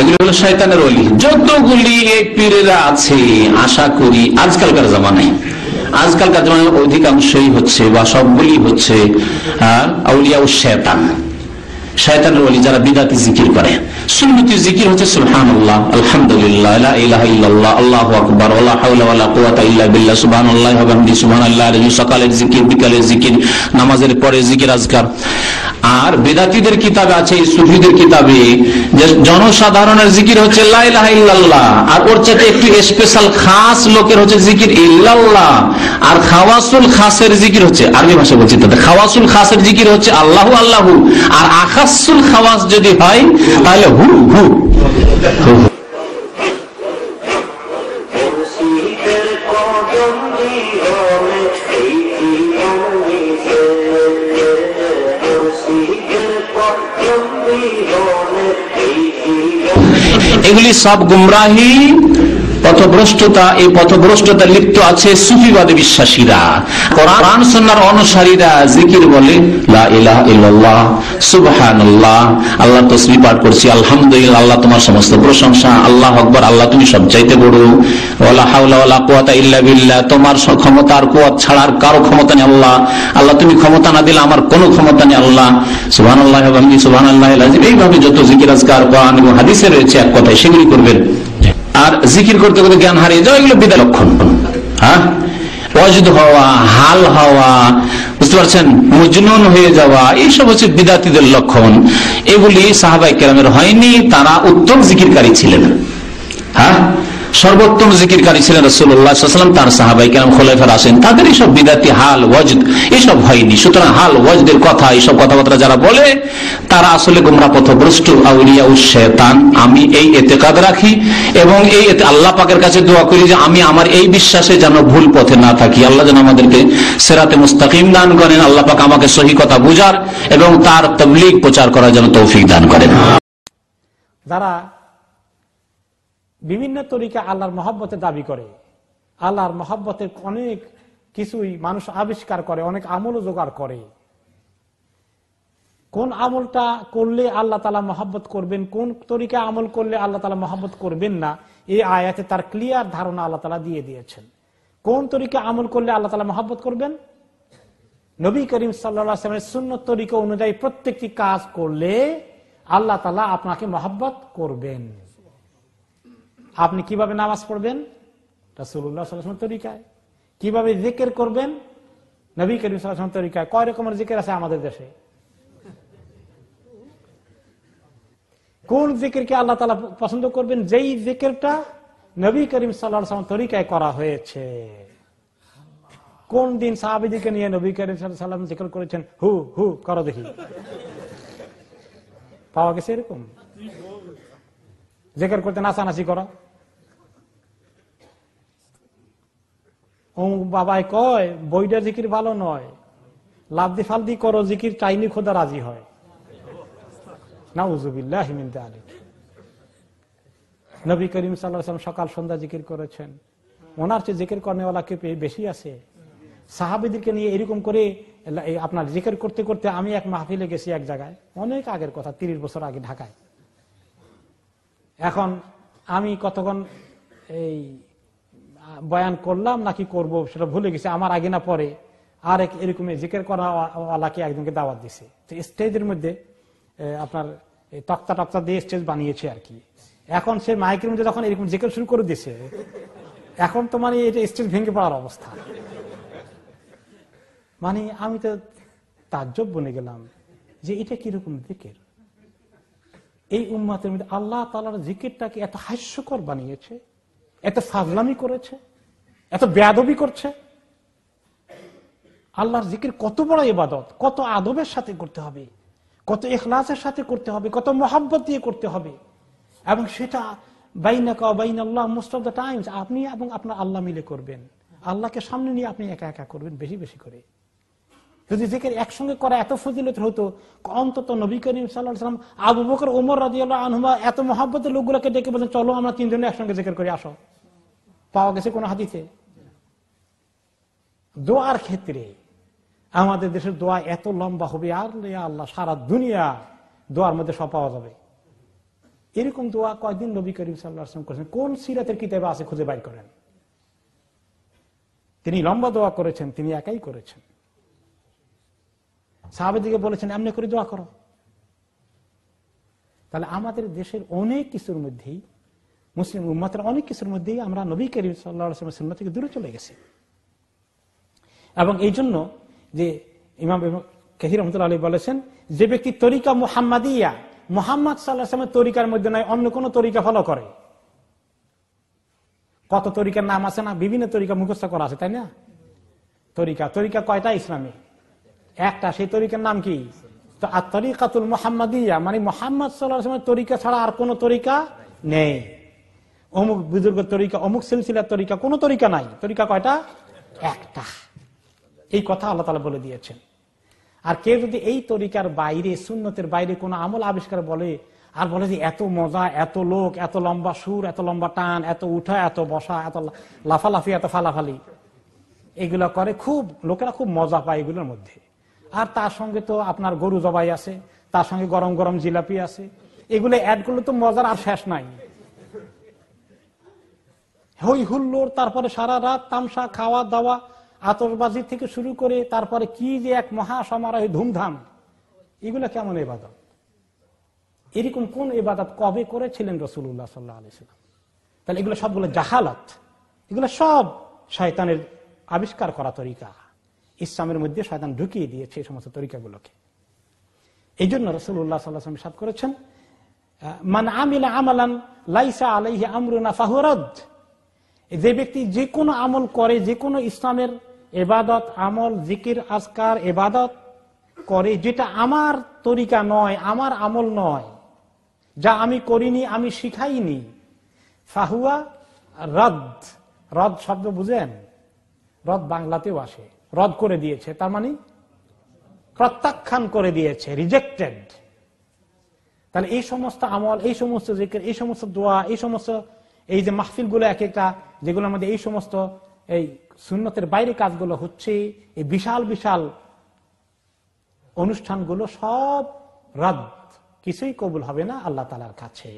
এগুলি হলো শয়তানের ওলি। যতগুলি এই পীরেরা আছে, আশা করি আজকালকার জামানায় অধিকাংশই হচ্ছে বা সবগুলি হচ্ছে আউলিয়া ও শয়তান, শয়তানের ওলি, যারা বিদাতি জিকির করে। সুন্নতি জিকির হচ্ছে সুবহানাল্লাহ, আলহামদুলিল্লাহ, লা ইলাহা ইল্লাল্লাহ, আল্লাহু আকবার, ওয়ালা হাওলা ওয়ালা কুওয়াতা ইল্লা বিল্লাহ, সুবহানাল্লাহি ওয়া বিহামদিহি, সুবহানাল্লাহ আলাইহি, সকালের জিকির, বিকালের জিকির, নামাজের পরে জিকির আজকার। আর বেদাতীদের কিতাবে আছে, সুফিদের কিতাবে, যে জনসাধারণের জিকির হচ্ছে লা ইলাহা ইল্লাল্লাহ, আর ওর চাইতে একটু স্পেশাল খাস লোকের হচ্ছে জিকির ইল্লাল্লাহ, আর খাওয়াসুল খাসের জিকির হচ্ছে, আরবি ভাষা বলছি তাতে, খাওয়াসুল খাসের জিকির হচ্ছে আল্লাহু আল্লাহু, আর আখাসুল খাওয়াস যদি হয় তাহলে হু হু হু। এগুলি সব গুমরাহি, পথভ্রষ্টতা। এই পথভ্রষ্টতা লিপ্ত আছে সুফিবাদী বিশ্বাসীরা। কোরআন সুন্নাহর অনুসারীরা জিকির বলে লা ইলাহা ইল্লাল্লাহ, সুবহানাল্লাহ, আল্লাহ তাসবিহ পাঠ করছি, আলহামদুলিল্লাহ, আল্লাহ তোমার সমস্ত প্রশংসা, আল্লাহু আকবার, আল্লাহ তুমি সবচাইতে বড়, ওয়ালা হাওলা ওয়ালা কুওয়াতা ইল্লা বিল্লাহ, তোমার ক্ষমতা আর কুওয়াত ছাড়া আর কারো ক্ষমতা নেই আল্লাহ, আল্লাহ তুমি ক্ষমতা না দিলে আমার কোনো ক্ষমতা নেই আল্লাহ, সুবহানাল্লাহি ওয়া বিহামদিহি, সুবহানাল্লাহিল আযীম। এইভাবে যত জিকির আজকার কোরআন এবং হাদিসে রয়েছে এক কথায় সেগুলি করবেন। আর জিকির করতে করতে জ্ঞান হারিয়ে যাওয়া, এগুলো বিদায় লক্ষণ। হ্যাঁ, ওয়াজদ হওয়া, হাল হওয়া, বুঝতে পারছেন, মজনুন হয়ে যাওয়া, এইসব হচ্ছে বিদাতীদের লক্ষণ। এগুলি সাহাবায়ে কেরামের হয়নি, তারা উত্তম জিকিরকারী ছিলেন। হ্যাঁ, সর্বোত্তম জিকিরকারী ছিলেন রাসূলুল্লাহ সাল্লাল্লাহু আলাইহি ওয়াসাল্লাম, তার সাহাবায়ে কেরাম, খোলাফায়ে রাশিদিন, তাদের এইসব বিদাতি হাল ওয়াজদ এসব হয়নি। সুতরাং হাল ওয়াজদের কথা, এইসব কথাবার্তা যারা বলে তারা আসলে গোমরাহ পথভ্রষ্ট আউলিয়া ও শয়তান। আমি এই ইতিকাদ রাখি এবং এই আল্লাহ পাকের কাছে দোয়া করি যে আমি আমার এই বিশ্বাসে যেন ভুল পথে না থাকি। আল্লাহ যেন আমাদেরকে সিরাতে মুস্তাকিম দান করেন, আল্লাহ পাক আমাকে সহি কথা বুঝার এবং তার তাবলীগ প্রচার করার জন্য তৌফিক দান করেন। যারা বিভিন্ন তরিকা আল্লাহর মহব্বতের দাবি করে, আল্লাহর মহব্বতের অনেক কিছুই মানুষ আবিষ্কার করে, অনেক আমলও জোগাড় করে। কোন আমলটা করলে আল্লাহ তাআলা মহব্বত করবেন, কোন তরিকা আমল করলে আল্লাহ তাআলা মহব্বত করবেন না, এই আয়াতে তার ক্লিয়ার ধারণা আল্লাহ তাআলা দিয়ে দিয়েছেন। কোন তরিকা আমল করলে আল্লাহ তাআলা মহব্বত করবেন? নবী করিম সাল্লাল্লাহু আলাইহি ওয়াসাল্লামের সুন্নত তরিকা অনুযায়ী প্রত্যেকটি কাজ করলে আল্লাহ তাআলা আপনাকে মহব্বত করবেন। আপনি কিভাবে নামাজ পড়বেন? রাসূলুল্লাহ সাল্লাল্লাহু আলাইহি ওয়াসাল্লামের তরিকায়। কিভাবে জিকির করবেন? নবী করিম সাল্লাল্লাহু আলাইহি ওয়াসাল্লামের তরিকায়। কয় রকমের জিকির আছে আমাদের দেশে? কোন জিকিরকে আল্লাহ তাআলা পছন্দ করবেন? যেই জিকিরটা নবী করিম সাল্লাল্লাহু আলাইহি ওয়াসাল্লাম তরিকায় করা হয়েছে। কোন দিন সাহাবীদেরকে নিয়ে নবী করিম সাল্লাল্লাহু আলাইহি ওয়াসাল্লাম জিকির করেছেন? হু হু করো দেখি, পাওয়া গেছে এরকম? জিকির করতে নাচানাচি করো। ও বাবাই কয় বইটা জিকির ভালো নয়, লাফদি ফালদি করো জিকির, চাইনি খোদা রাজি হয়। নাউযুবিল্লাহি মিন যালিক। নবী করিম সাল্লাল্লাহু আলাইহি ওয়াসাল্লাম সকাল সন্ধ্যা জিকির করেছেন। ওনার চেয়ে জিকির করনেওয়ালা কে বেশি আছে? সাহাবীদেরকে নিয়ে এরকম করে আপনার জিকির করতে করতে আমি এক মাহফিলে গেছি এক জায়গায়, অনেক আগের কথা, 30 বছর আগে ঢাকায়। এখন আমি কতক্ষণ এই বয়ান করলাম নাকি করব সেটা ভুলে গেছি, আমার আগে না পরে আর এরকম জিকির করাওয়ালাকে একজনকে দাওয়াত দিছে। স্টেজের মধ্যে আপনার তক্তা টক্তা দিয়ে স্টেজ বানিয়েছে আর কি। এখন সে মাইকের মধ্যে যখন এরকম জিকির শুরু করে দিছে, এখন তো মানে এটা স্টেজ ভেঙে পড়ার অবস্থা। মানে আমি তো তাজ্জব বনে গেলাম যে এটা কিরকম জিকির। এই উম্মতের মধ্যে আল্লাহ তাআলার জিকিরটাকে এত হাস্যকর বানিয়েছে, এত ফাজলামি করেছে, এত বেয়াদবি করছে। আল্লাহর জিকির কত বড় ইবাদত, কত আদবের সাথে করতে হবে, কত ইখলাসের সাথে করতে হবে, কত মহব্বত দিয়ে করতে হবে, এবং সেটা বাইনাকা ওয়া বাইনাল্লাহ মোস্ট অফ দ্য টাইমস আপনি এবং আপনার আল্লাহ মিলে করবেন। আল্লাহকে সামনে নিয়ে আপনি একা একা করবেন, বেশি বেশি করে। যদি জিকির একসঙ্গে করা এত ফজিলত হতো, অন্তত নবী করিম সাল্লাল্লাহু আলাইহি ওয়াসাল্লাম, আবু বকর, ওমর রাদিয়াল্লাহু আনহুমা এত মহব্বতের লোকগুলোকে ডেকে বলেন চলো আমরা তিনজনে একসঙ্গে জিকির করি, আসো। পাওয়া গেছে কোন হাদিসে? দোয়ার ক্ষেত্রে আমাদের দেশের দোয়া এত লম্বা হবে, আর আল্লাহ সারা দুনিয়া দোয়ার মধ্যে সব পাওয়া যাবে। এরকম দোয়া কয়দিন নবী করিম সাল্লাল্লাহু আলাইহি ওয়াসাল্লাম করেছেন? কোন সিরাতের কিতাবে আছে খুঁজে বাইর করেন। তিনি লম্বা দোয়া করেছেন, তিনি একাই করেছেন। সাহাবাদেরকে বলেছেন এমনি করে দোয়া করো। তাহলে আমাদের দেশের অনেক কিছুর মধ্যেই, মুসলিম উম্মতের অনেক কিছুর মধ্যেই আমরা নবী করিম সাল্লাল্লাহু আলাইহি ওয়াসাল্লামের সুন্নাত থেকে দূরে চলে গেছি। এবং এই জন্য যে ইমাম কাহির রহমতুল্লাহ আলাইহি বলেছেন, যে ব্যক্তি তরিকা মুহাম্মাদিয়া, মুহাম্মদ সাল্লাল্লাহু আলাইহি ওয়াসাল্লামের তরিকার মধ্যে নয় অন্য কোন তরিকা ফলো করে। কত তরিকার নাম আছে না, বিভিন্ন তরিকা মুখস্থ করা আছে, তাই না? তরিকা কয়টা ইসলামে? একটা। সেই তরিকার নাম কি? তো আত-তরিকাতুল মুহাম্মাদিয়া, মানে মুহাম্মদ সাল্লাল্লাহু আলাইহি ওয়াসাল্লামের তরিকা ছাড়া আর কোন তরিকা নেই। অমুক বুজুর্গের তরিকা, অমুক সিলসিলার তরিকা, কোন তরিকা নাই। তরিকা কয়টা? একটা। এই কথা আল্লাহ তাআলা বলে দিয়েছেন। আর কেউ যদি এই তরিকার বাইরে, সুন্নতের বাইরে কোন আমল আবিষ্কার বলে, আর বলে যে এত মজা, এত লোক, এত লম্বা সুর, এত লম্বা টান, এত উঠা, এত বসা, এত লাফালাফি, এত ফালাফালি, এগুলো করে, খুব লোকেরা খুব মজা পায় এগুলোর মধ্যে। আর তার সঙ্গে তো আপনার গরু জবাই আছে, তার সঙ্গে গরম গরম জিলাপি আছে, এগুলো অ্যাড করলে তো মজার আর শেষ নাই। হই হুল্লোড়, তারপরে সারা রাত তামসা, খাওয়া দাওয়া, আতশবাজি থেকে শুরু করে তারপরে কি যে এক মহা সমারোহ, ধুমধাম। এগুলো কেমন ইবাদত? এরকম কোন ইবাদত কবে করেছিলেন রাসূলুল্লাহ সাল্লাল্লাহু আলাইহি ওয়াসাল্লাম? তাহলে এগুলো সবগুলো জাহালাত, এগুলো সব শয়তানের আবিষ্কার করা তরিকা। ইসলামের মধ্যে শয়তান ঢুকিয়ে দিয়েছে এই সমস্ত তরিকাগুলোকে। এই জন্য রাসূলুল্লাহ সাল্লাল্লাহু আলাইহি ওয়াসাল্লাম ইরশাদ করেছেন, মান আমিলা আমালান লাইসা আলাইহি আমরুনা ফাহুয়া রাদ। যে ব্যক্তি যে কোনো আমল করে, যে কোনো ইসলামের ইবাদত, আমল, জিকির, আজকার, ইবাদত করে, যেটা আমার তরিকা নয়, আমার আমল নয়, যা আমি করিনি, আমি শিখাইনি, ফাহুয়া রাদ। রদ শব্দ বুঝেন? রদ বাংলাতেও আসে, রদ করে দিয়েছে, তার মানে প্রত্যাখ্যান করে দিয়েছে, রিজেক্টেড। তাহলে এই সমস্ত আমল, এই সমস্ত জিকির, এই সমস্ত দোয়া, এই সমস্ত এই যে মাহফিল গুলো এক একটা, যেগুলোর মধ্যে এই সমস্ত এই সুন্নতের বাইরে কাজগুলো হচ্ছে, এই বিশাল বিশাল অনুষ্ঠানগুলো সব রদ, কিছুই কবুল হবে না আল্লাহ তাআলার কাছে।